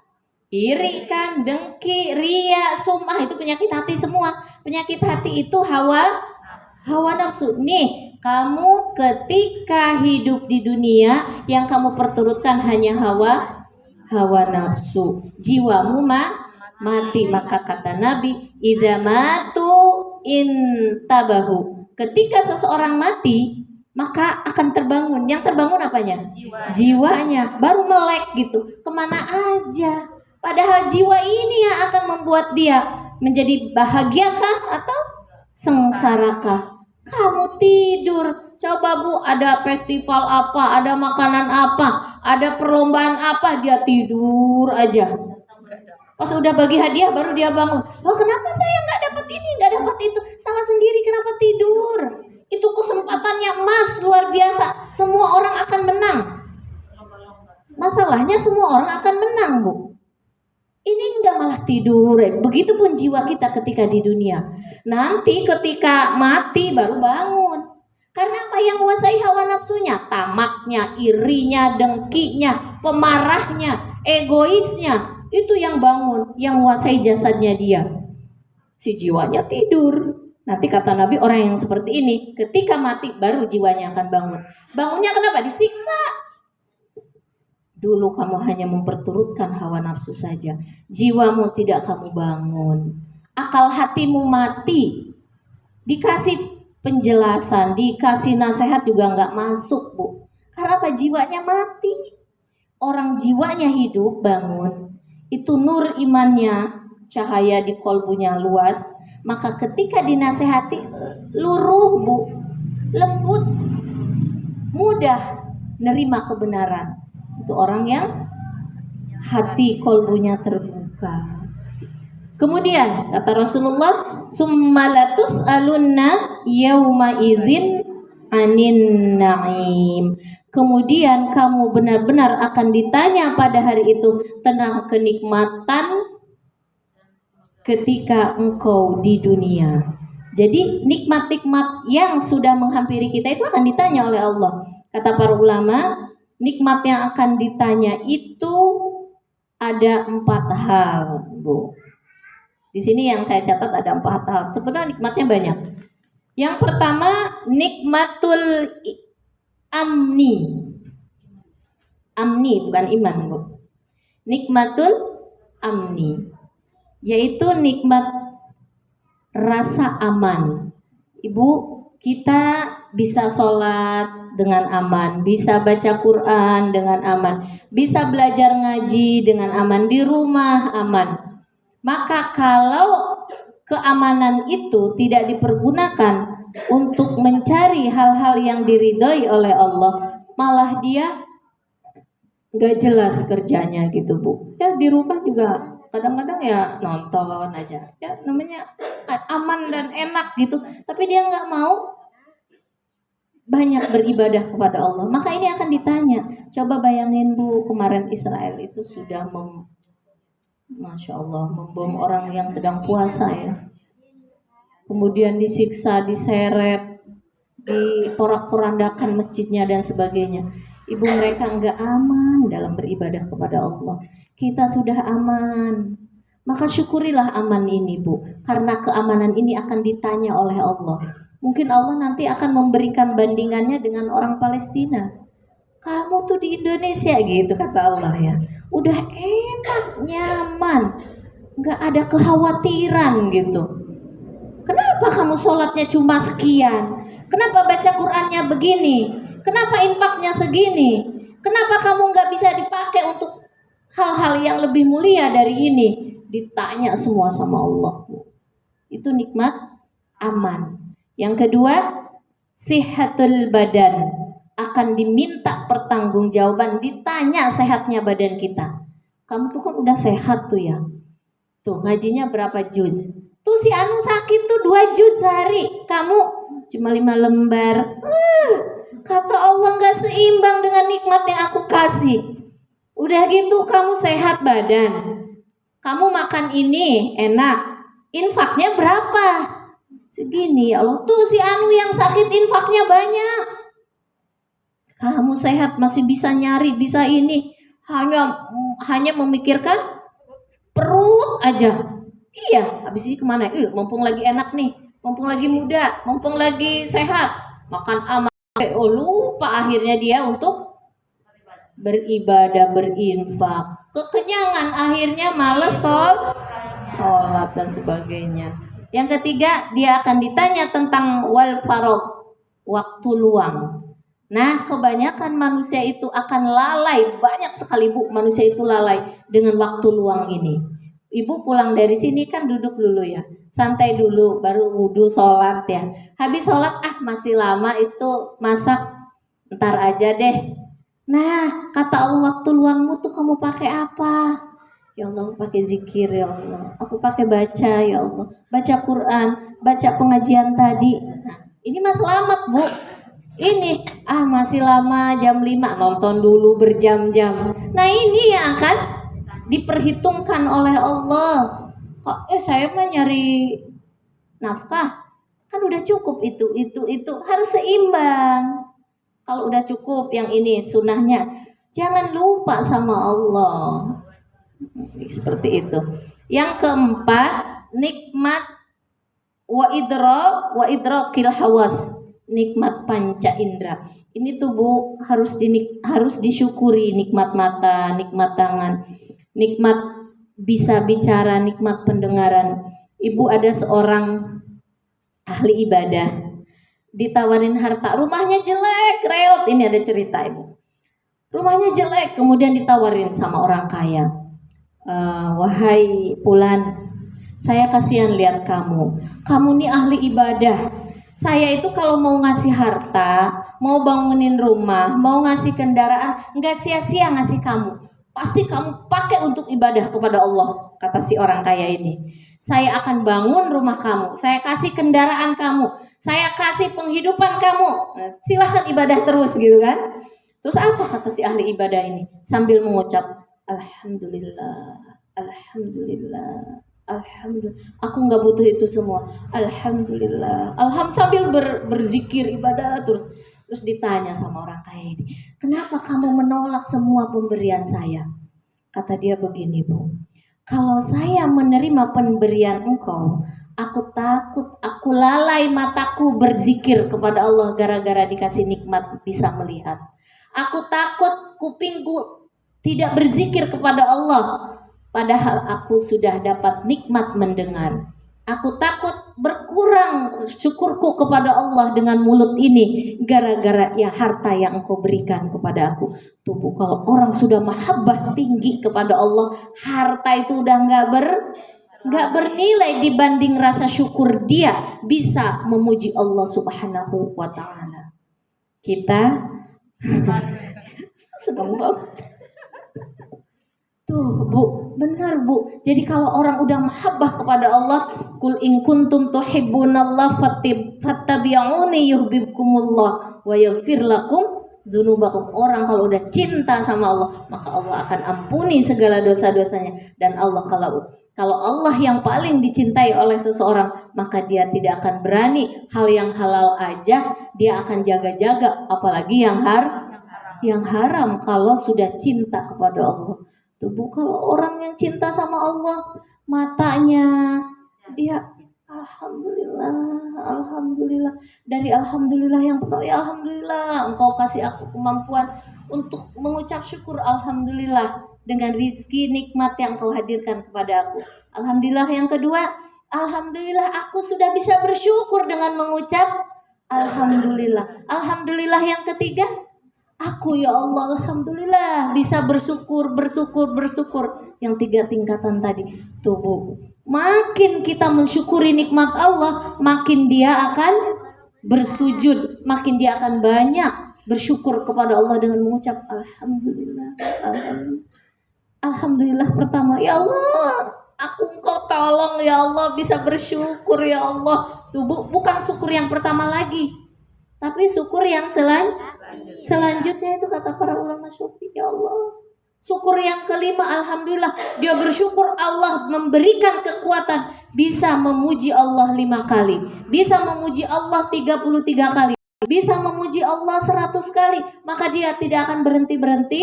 iri kan, dengki, ria, sum'ah, itu penyakit hati semua. Penyakit hati itu hawa nafsu. Nih, kamu ketika hidup di dunia yang kamu perturutkan hanya hawa nafsu. Jiwamu mati. Maka kata Nabi, idza matu intabahu. Ketika seseorang mati, maka akan terbangun. Yang terbangun apanya? Jiwanya. Baru melek gitu. Kemana aja? Padahal jiwa ini yang akan membuat dia menjadi bahagiakah atau sengsarakah? Kamu tidur. Coba, Bu, ada festival apa, ada makanan apa, ada perlombaan apa, dia tidur aja. Pas udah bagi hadiah baru dia bangun. Oh, kenapa saya nggak dapat ini, nggak dapat itu? Salah sendiri, kenapa tidur? Itu kesempatannya emas luar biasa. Semua orang akan menang. Masalahnya semua orang akan menang, Bu. Ini enggak, malah tidur. Begitupun jiwa kita ketika di dunia. Nanti ketika mati baru bangun. Karena apa yang menguasai hawa nafsunya? Tamaknya, irinya, dengkinya, pemarahnya, egoisnya. Itu yang bangun, yang menguasai jasadnya dia. Si jiwanya tidur. Nanti kata Nabi, orang yang seperti ini ketika mati baru jiwanya akan bangun. Bangunnya kenapa? Disiksa. Dulu kamu hanya memperturutkan hawa nafsu saja. Jiwamu tidak kamu bangun. Akal hatimu mati. Dikasih penjelasan, dikasih nasihat juga nggak masuk, Bu. Karena apa? Jiwanya mati. Orang jiwanya hidup, bangun. Itu nur imannya, cahaya di kolbunya luas. Maka ketika dinasehati, luruh, Bu. Lembut. Mudah nerima kebenaran. Itu orang yang hati kolbunya terbuka. Kemudian kata Rasulullah, summalatus alunna yauma idzin anin na'im. Kemudian kamu benar-benar akan ditanya pada hari itu tentang kenikmatan ketika engkau di dunia. Jadi nikmat-nikmat yang sudah menghampiri kita itu akan ditanya oleh Allah. Kata para ulama, nikmat yang akan ditanya itu ada 4 hal, Bu. Di sini yang saya catat ada 4 hal. Sebenarnya nikmatnya banyak. Yang pertama, nikmatul amni. Amni bukan iman, Bu. Nikmatul amni, yaitu nikmat rasa aman. Ibu, kita bisa sholat dengan aman, bisa baca Quran dengan aman, bisa belajar ngaji dengan aman, di rumah aman. Maka kalau keamanan itu tidak dipergunakan untuk mencari hal-hal yang diridhoi oleh Allah, malah dia nggak jelas kerjanya gitu, Bu. Ya di rumah juga kadang-kadang ya nonton aja, ya namanya aman dan enak gitu, tapi dia nggak mau banyak beribadah kepada Allah. Maka ini akan ditanya. Coba bayangin, Bu, kemarin Israel itu sudah Masya Allah, membom orang yang sedang puasa ya. Kemudian disiksa, diseret, diporak-porandakan masjidnya dan sebagainya. Ibu, mereka enggak aman dalam beribadah kepada Allah. Kita sudah aman. Maka syukurilah aman ini, Bu. Karena keamanan ini akan ditanya oleh Allah. Mungkin Allah nanti akan memberikan bandingannya dengan orang Palestina. Kamu tuh di Indonesia gitu kata Allah ya. Udah enak, nyaman. Enggak ada kekhawatiran gitu. Kenapa kamu sholatnya cuma sekian? Kenapa baca Qurannya begini? Kenapa infaknya segini? Kenapa kamu nggak bisa dipakai untuk hal-hal yang lebih mulia dari ini? Ditanya semua sama Allah. Itu nikmat aman. Yang kedua, sihatul badan. Akan diminta pertanggungjawaban, ditanya sehatnya badan kita. Kamu tuh kan udah sehat tuh ya. Tuh ngajinya berapa juz? Tuh si Anu sakit tuh 2 juz sehari, kamu cuma 5 lembar. Kata Allah nggak seimbang dengan nikmat yang aku kasih. Udah gitu kamu sehat badan, kamu makan ini enak, infaknya berapa? Segini ya Allah. Tuh si Anu yang sakit infaknya banyak. Kamu sehat masih bisa nyari, bisa ini, hanya memikirkan perut aja. Iya, habis ini kemana? Mumpung lagi enak nih, mumpung lagi muda, mumpung lagi sehat, makan aman. Oh, lupa akhirnya dia untuk beribadah, berinfak. Kekenyangan akhirnya males sholat dan sebagainya. Yang ketiga, dia akan ditanya tentang wal farog, waktu luang. Nah, kebanyakan manusia itu akan lalai, banyak sekali, Bu, manusia itu lalai dengan waktu luang ini. Ibu pulang dari sini kan duduk dulu ya, santai dulu, baru wudhu sholat ya. Habis sholat, masih lama itu masak, ntar aja deh. Nah, kata Allah, waktu luangmu tuh kamu pakai apa? Ya Allah, aku pakai zikir ya Allah, aku pakai baca ya Allah, baca Quran, baca pengajian tadi. Nah, ini mah selamat, Bu. Ini, masih lama, jam 5, nonton dulu berjam-jam. Nah, ini yang akan diperhitungkan oleh Allah. Kok saya mah nyari nafkah, kan udah cukup itu harus seimbang. Kalau udah cukup yang ini sunnahnya, jangan lupa sama Allah. Seperti itu. Yang keempat, nikmat wa idrakil hawas, nikmat panca indera. Ini tuh, Bu, harus disyukuri, nikmat mata, nikmat tangan, nikmat bisa bicara, nikmat pendengaran. Ibu, ada seorang ahli ibadah ditawarin harta, rumahnya jelek, reot. Ini ada cerita, Ibu. Rumahnya jelek, kemudian ditawarin sama orang kaya. Wahai Fulan, saya kasihan lihat kamu. Kamu nih ahli ibadah. Saya itu kalau mau ngasih harta, mau bangunin rumah, mau ngasih kendaraan, nggak sia-sia ngasih kamu. Pasti kamu pakai untuk ibadah kepada Allah, kata si orang kaya ini. Saya akan bangun rumah kamu, saya kasih kendaraan kamu, saya kasih penghidupan kamu. Silahkan ibadah terus gitu kan. Terus apa kata si ahli ibadah ini? Sambil mengucap, Alhamdulillah, Alhamdulillah, Alhamdulillah, aku nggak butuh itu semua. Alhamdulillah, sambil berzikir ibadah terus ditanya sama orang kaya ini, kenapa kamu menolak semua pemberian saya? Kata dia begini, Bu, kalau saya menerima pemberian engkau, aku takut, aku lalai mataku berzikir kepada Allah gara-gara dikasih nikmat bisa melihat. Aku takut kupingku tidak berzikir kepada Allah, padahal aku sudah dapat nikmat mendengar. Aku takut berkurang syukurku kepada Allah dengan mulut ini gara-gara ya harta yang engkau berikan kepada aku. Tubuh kalau orang sudah mahabbah tinggi kepada Allah, harta itu udah nggak bernilai dibanding rasa syukur dia bisa memuji Allah Subhanahu wa taala. Kita senang banget. Tuh Bu, benar Bu. Jadi kalau orang udah mahabbah kepada Allah, kul in kuntum tuhibbunallah fattabi'uni yuhibbukumullah wa yaghfir lakum dzunubakum. Orang kalau udah cinta sama Allah, maka Allah akan ampuni segala dosa-dosanya. Dan Allah kalau Allah yang paling dicintai oleh seseorang, maka dia tidak akan berani hal yang halal aja dia akan jaga-jaga, apalagi yang haram kalau sudah cinta kepada Allah. Tubuh kalau orang yang cinta sama Allah, matanya dia alhamdulillah dari alhamdulillah yang pertama, ya alhamdulillah engkau kasih aku kemampuan untuk mengucap syukur, alhamdulillah dengan rizki nikmat yang engkau hadirkan kepada aku. Alhamdulillah yang kedua, alhamdulillah aku sudah bisa bersyukur dengan mengucap alhamdulillah. Alhamdulillah yang ketiga, aku ya Allah alhamdulillah bisa bersyukur. Yang 3 tingkatan tadi. Tubuh. Makin kita mensyukuri nikmat Allah, makin dia akan bersujud, makin dia akan banyak bersyukur kepada Allah dengan mengucap alhamdulillah. Alhamdulillah pertama, ya Allah, aku engkau tolong ya Allah bisa bersyukur ya Allah. Tubuh bukan syukur yang pertama lagi, tapi syukur yang selanjutnya itu kata para ulama syukur ya Allah. Syukur yang kelima, alhamdulillah dia bersyukur Allah memberikan kekuatan bisa memuji Allah 5 kali, bisa memuji Allah 33 kali, bisa memuji Allah 100 kali, maka dia tidak akan berhenti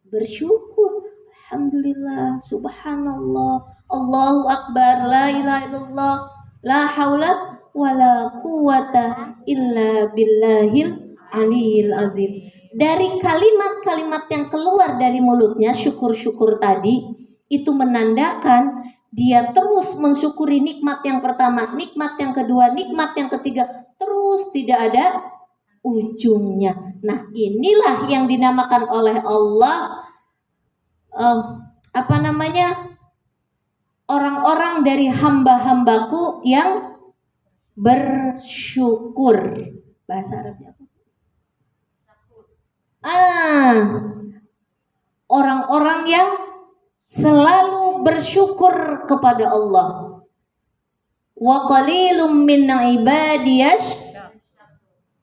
bersyukur. Alhamdulillah, subhanallah, Allahu akbar, la ilaha illallah, la haula wala quwata illa billahil aliyil azim. Dari kalimat-kalimat yang keluar dari mulutnya, syukur-syukur tadi, itu menandakan dia terus mensyukuri nikmat yang pertama, nikmat yang kedua, nikmat yang ketiga, terus tidak ada ujungnya. Nah, inilah yang dinamakan oleh Allah orang-orang dari hamba-hambaku yang bersyukur. Bahasa Arabnya apa? Orang-orang yang selalu bersyukur kepada Allah. Wa qalilum min ibadiyash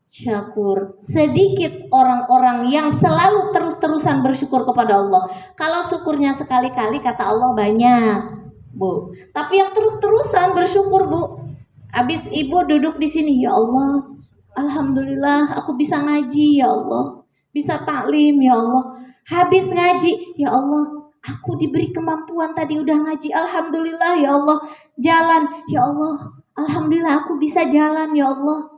syakur. Sedikit orang-orang yang selalu terus-terusan bersyukur kepada Allah. Kalau syukurnya sekali-kali kata Allah banyak, Bu. Tapi yang terus-terusan bersyukur, Bu. Habis Ibu duduk di sini, ya Allah, alhamdulillah aku bisa ngaji, ya Allah. Bisa taklim, ya Allah. Habis ngaji, ya Allah, aku diberi kemampuan tadi udah ngaji, alhamdulillah ya Allah. Jalan, ya Allah, alhamdulillah aku bisa jalan, ya Allah.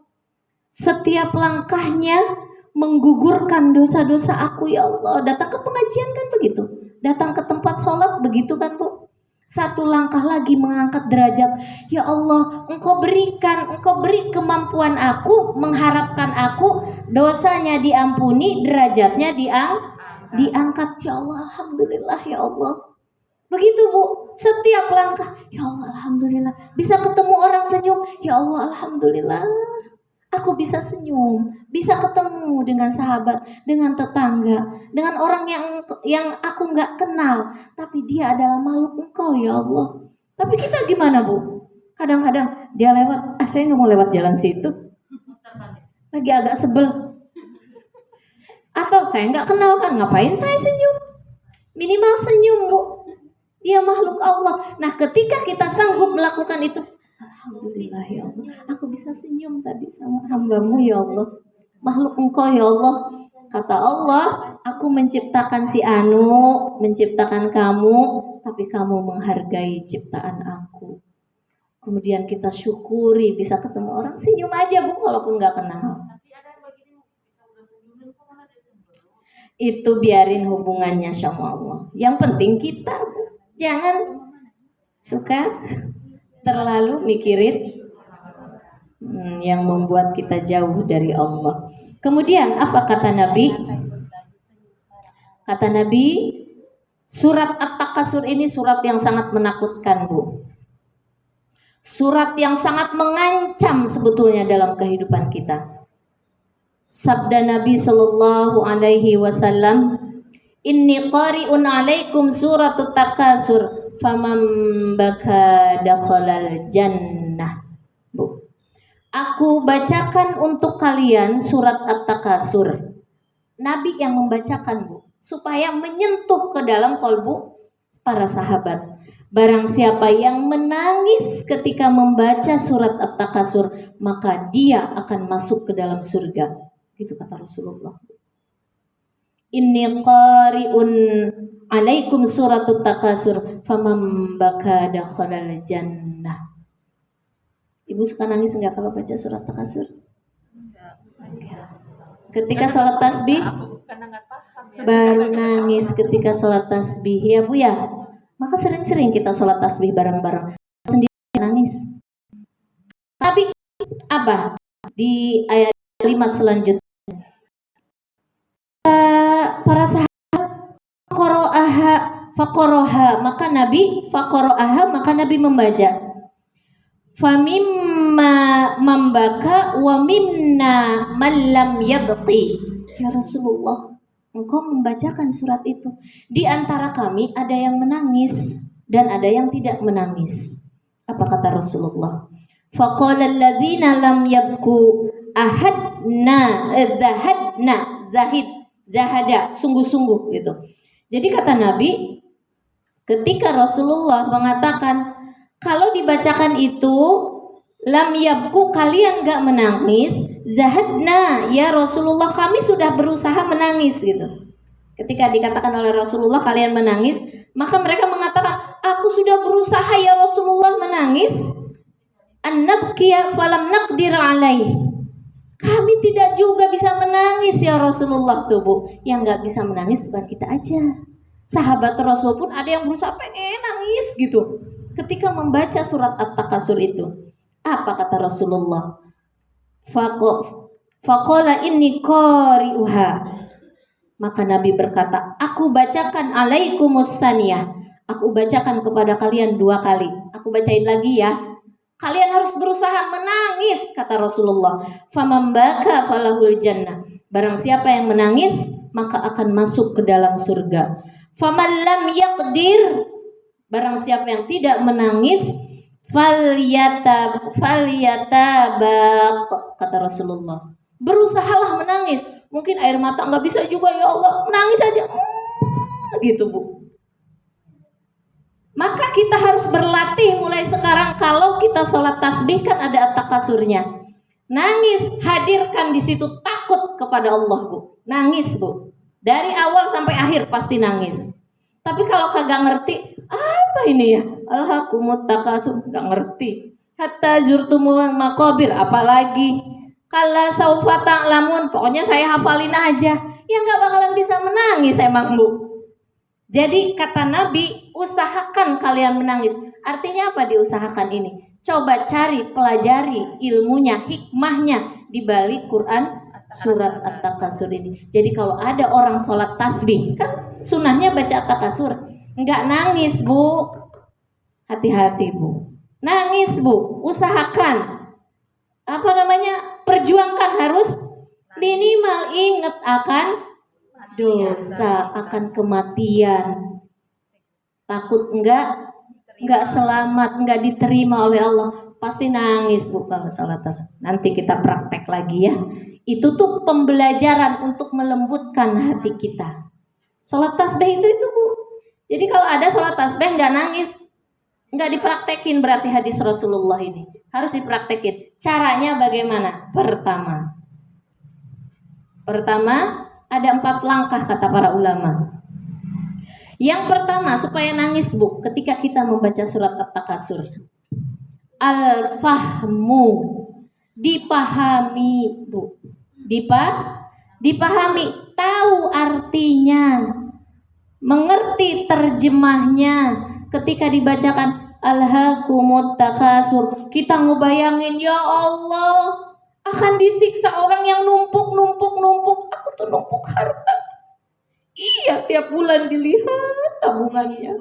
Setiap langkahnya menggugurkan dosa-dosa aku, ya Allah. Datang ke pengajian kan begitu, datang ke tempat sholat begitu kan, Bu. Satu langkah lagi mengangkat derajat. Ya Allah, engkau beri kemampuan aku, mengharapkan aku dosanya diampuni, derajatnya diangkat. Ya Allah, alhamdulillah ya Allah. Begitu, Bu, setiap langkah, ya Allah alhamdulillah. Bisa ketemu orang senyum, ya Allah alhamdulillah. Aku bisa senyum, bisa ketemu dengan sahabat, dengan tetangga, dengan orang yang aku nggak kenal, tapi dia adalah makhluk engkau ya Allah. Tapi kita gimana, Bu? Kadang-kadang dia lewat, saya nggak mau lewat jalan situ, lagi agak sebel. Atau saya nggak kenal kan, ngapain saya senyum? Minimal senyum, Bu. Dia makhluk Allah. Nah, ketika kita sanggup melakukan itu, alhamdulillah ya Allah, aku bisa senyum tadi sama hambamu ya Allah. Makhluk engkau ya Allah. Kata Allah, aku menciptakan si Anu, menciptakan kamu, tapi kamu menghargai ciptaan aku. Kemudian kita syukuri bisa ketemu orang, senyum aja Bu walaupun nggak kenal. Itu biarin hubungannya sama Allah. Yang penting kita jangan suka terlalu mikirin yang membuat kita jauh dari Allah. Kemudian apa kata Nabi? Kata Nabi, surat At-Takasur ini surat yang sangat menakutkan, Bu. Surat yang sangat mengancam sebetulnya dalam kehidupan kita. Sabda Nabi Shallallahu Alaihi Wasallam, Inni qari'un alaikum surat At-Takasur, faman baka dakhalal jannah. Bu, aku bacakan untuk kalian surat At-Takasur. Nabi yang membacakan, Bu, supaya menyentuh ke dalam kolbu para sahabat. Barang siapa yang menangis ketika membaca surat At-Takasur, maka dia akan masuk ke dalam surga. Gitu kata Rasulullah. Inni qari'un alaikum surat At-Takasur, faman baka dakhalal jannah. Ibu suka nangis enggak kalau baca surat Takasur? Ketika sholat tasbih baru nangis, ketika sholat tasbih ya Bu ya. Maka sering-sering kita sholat tasbih bareng-bareng. Sendiri nangis. Tapi apa? Di ayat kalimat selanjutnya, para sahabat faqaraha, maka Nabi membaca. Famimma membaka wa mimna man lam yabqi. Ya Rasulullah, engkau membacakan surat itu. Di antara kami ada yang menangis dan ada yang tidak menangis. Apa kata Rasulullah? Faqala alladzina lam yabku zahada, sungguh-sungguh gitu. Jadi kata Nabi, ketika Rasulullah mengatakan kalau dibacakan itu lam yabku, kalian gak menangis, zahadna ya Rasulullah, kami sudah berusaha menangis gitu. Ketika dikatakan oleh Rasulullah kalian menangis, maka mereka mengatakan, aku sudah berusaha ya Rasulullah menangis, an-nabkiya falam naqdir alaih, kami tidak juga bisa menangis ya Rasulullah. Tuh Bu, yang gak bisa menangis bukan kita aja, sahabat Rasul pun ada yang berusaha pengen nangis gitu ketika membaca surat At-Takasur itu. Apa kata Rasulullah? Faqala inni qari'uha, maka Nabi berkata, aku bacakan alaikumus saniyah, aku bacakan kepada kalian 2 kali. Aku bacain lagi ya, kalian harus berusaha menangis, kata Rasulullah. Faman baka falahul jannah, barang siapa yang menangis maka akan masuk ke dalam surga. Faman lam yaqdir, barang siapa yang tidak menangis, falyatabaq, kata Rasulullah. Berusahalah menangis. Mungkin air mata nggak bisa juga ya Allah, menangis aja gitu Bu. Maka kita harus berlatih mulai sekarang. Kalau kita sholat tasbih kan ada At-Takasurnya. Nangis, hadirkan di situ takut kepada Allah Bu. Nangis Bu. Dari awal sampai akhir pasti nangis. Tapi kalau kagak ngerti, apa ini ya? Alhaqumut takasur, gak ngerti. Hatta zurtumul maqabir, apalagi kala saufa ta'lamun, pokoknya saya hafalin aja. Ya gak bakalan bisa menangis emang Bu. Jadi kata Nabi, usahakan kalian menangis. Artinya apa diusahakan ini? Coba cari, pelajari ilmunya, hikmahnya di balik Quran surat At-Takasur ini. Jadi kalau ada orang sholat tasbih, kan sunahnya baca At-Takasur, nggak nangis Bu, hati-hati Bu. Nangis Bu, usahakan. Apa namanya? Perjuangkan, harus minimal ingat akan dosa, akan kematian. Takut enggak selamat, enggak diterima oleh Allah. Pasti nangis Bu kalau sholat tasbih. Nanti kita praktek lagi ya. Itu tuh pembelajaran untuk melembutkan hati kita. Sholat tasbih itu Bu. Jadi kalau ada sholat tasbih nggak nangis, nggak dipraktekin berarti hadis Rasulullah ini. Harus dipraktekin. Caranya bagaimana? Pertama ada 4 langkah kata para ulama. Yang pertama supaya nangis Bu, ketika kita membaca surat At-Takasur. Al-fahmu, dipahami Bu. Dipahami, tahu artinya, mengerti terjemahnya. Ketika dibacakan alhaakumut takasur, kita ngebayangin ya Allah akan disiksa orang yang numpuk. Aku tuh numpuk harta. Iya, tiap bulan dilihat tabungannya,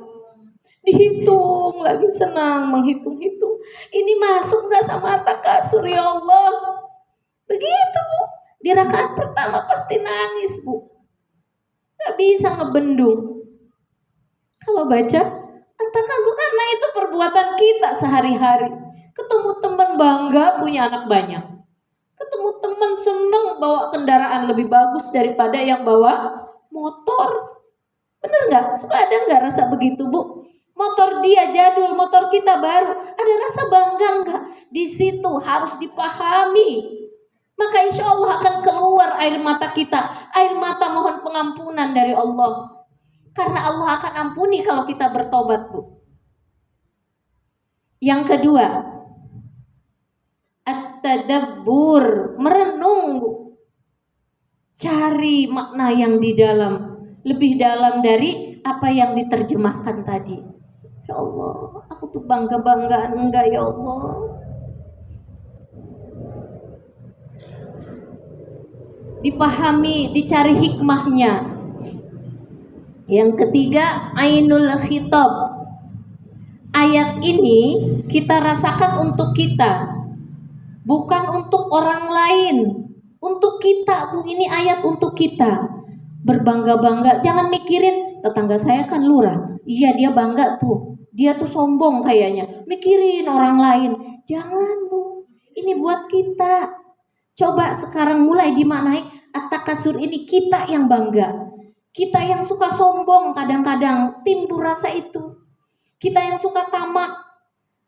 dihitung lagi, senang menghitung-hitung. Ini masuk nggak sama takasur ya Allah? Begitu Bu. Di rakaat pertama pasti nangis Bu. Nggak bisa ngebendung. Kalau baca takasur karena itu perbuatan kita sehari-hari. Ketemu teman bangga punya anak banyak. Ketemu teman seneng bawa kendaraan lebih bagus daripada yang bawa motor. Bener nggak? Suka ada nggak rasa begitu Bu? Motor dia jadul, motor kita baru. Ada rasa bangga nggak? Di situ harus dipahami. Maka insya Allah akan keluar air mata kita. Air mata mohon pengampunan dari Allah. Karena Allah akan ampuni kalau kita bertobat Bu. Yang kedua, at-tadabbur, merenung Bu. Cari makna yang di dalam, lebih dalam dari apa yang diterjemahkan tadi. Ya Allah, aku tuh bangga-banggaan enggak ya Allah? Dipahami, dicari hikmahnya. Yang ketiga, ainul khitab. Ayat ini kita rasakan untuk kita, bukan untuk orang lain. Untuk kita Bu, ini ayat untuk kita. Berbangga-bangga, jangan mikirin tetangga saya kan lurah, iya dia bangga tuh, dia tuh sombong kayaknya, mikirin orang lain. Jangan Bu, ini buat kita. Coba sekarang mulai dimaknai at-takasur ini kita yang bangga. Kita yang suka sombong kadang-kadang timbul rasa itu. Kita yang suka tamak,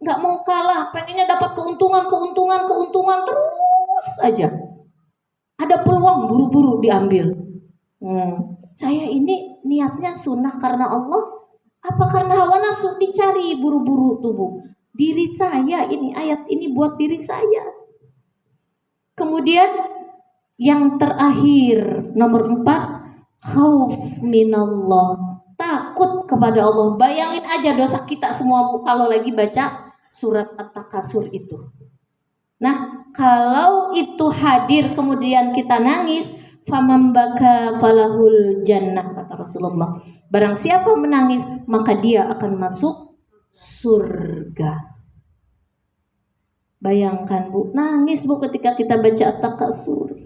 nggak mau kalah, pengennya dapat keuntungan terus aja. Ada peluang buru-buru diambil. Saya ini niatnya sunnah karena Allah, apa karena hawa nafsu? Dicari buru-buru tubuh. Diri saya ini, ayat ini buat diri saya. Kemudian yang terakhir, nomor 4, khauf minallah, takut kepada Allah. Bayangin aja dosa kita semua Bu, kalau lagi baca surat At-Takasur itu. Nah, kalau itu hadir kemudian kita nangis, famam baka falahul jannah, kata Rasulullah. Barang siapa menangis, maka dia akan masuk surga. Bayangkan Bu, nangis Bu ketika kita baca At-Takasur.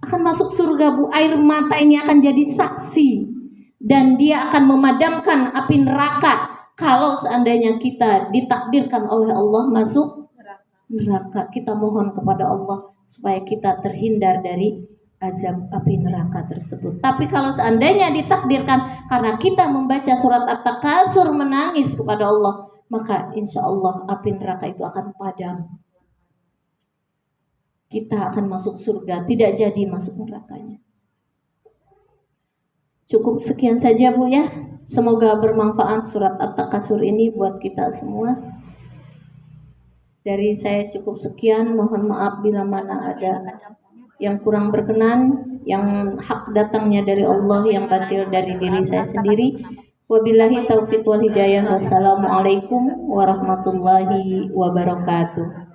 Akan masuk surga Bu, air mata ini akan jadi saksi. Dan dia akan memadamkan api neraka kalau seandainya kita ditakdirkan oleh Allah masuk neraka. Kita mohon kepada Allah supaya kita terhindar dari azab api neraka tersebut. Tapi kalau seandainya ditakdirkan karena kita membaca surat At-Takasur menangis kepada Allah, maka insya Allah api neraka itu akan padam. Kita akan masuk surga, tidak jadi masuk nerakanya. Cukup sekian saja Bu ya. Semoga bermanfaat surat At-Takasur ini buat kita semua. Dari saya cukup sekian, mohon maaf bila mana ada yang kurang berkenan, yang hak datangnya dari Allah, yang batil dari diri saya sendiri. Wabillahi taufiq wal hidayah. Wassalamualaikum warahmatullahi wabarakatuh.